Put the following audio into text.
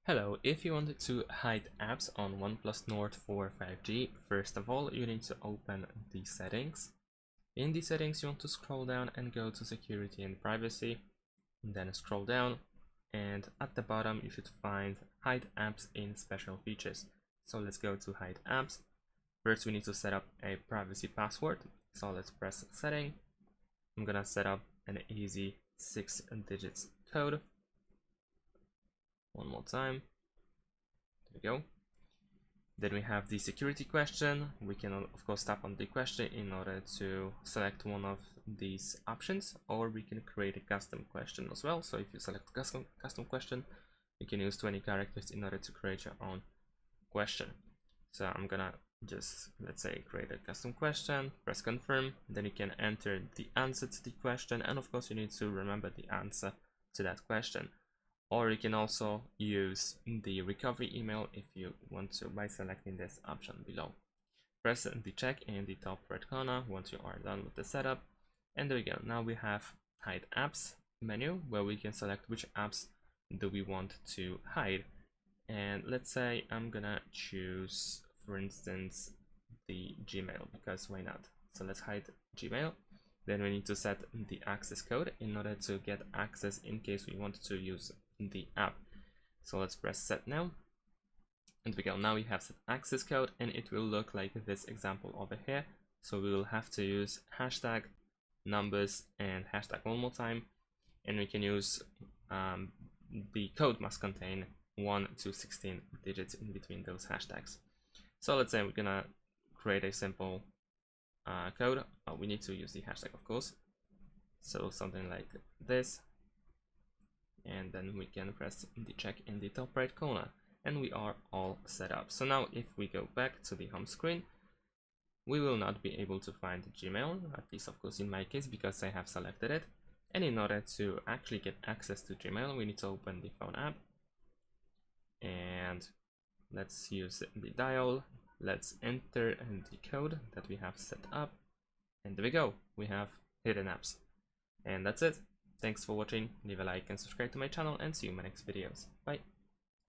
Hello, if you wanted to hide apps on OnePlus Nord for 5G, first of all, you need to open the settings. In the settings, you want to scroll down and go to security and privacy, and then scroll down, and at the bottom, you should find hide apps in special features. So let's go to hide apps. First, we need to set up a privacy password. So let's press setting. I'm gonna set up an easy 6 digits code. One more time. There we go. Then we have the security question. We can of course tap on the question in order to select one of these options, or we can create a custom question as well. So if you select custom question, you can use 20 characters in order to create your own question. So I'm gonna just, let's say, create a custom question, press confirm, then you can enter the answer to the question, and of course you need to remember the answer to that question. Or you can also use the recovery email if you want to by selecting this option below. Press the check in the top right corner once you are done with the setup. And there we go. Now we have hide apps menu where we can select which apps do we want to hide. And let's say I'm gonna choose, for instance, the Gmail, because why not? So let's hide Gmail. Then we need to set the access code in order to get access in case we want to use the app. So let's press set now, and we go. Now we have set access code, and it will look like this example over here. So we will have to use hashtag, numbers, and hashtag one more time, and we can use the code must contain 1 to 16 digits in between those hashtags. So let's say we're gonna create a simple code. We need to use the hashtag, of course, so something like this, and then we can press the check in the top right corner, and we are all set up. So now if we go back to the home screen, we will not be able to find Gmail, at least of course in my case, because I have selected it. And in order to actually get access to Gmail, we need to open the phone app, and let's use the dial. Let's enter the code that we have set up, and there we go. We have hidden apps, and that's it. Thanks for watching. Leave a like and subscribe to my channel, and see you in my next videos. Bye.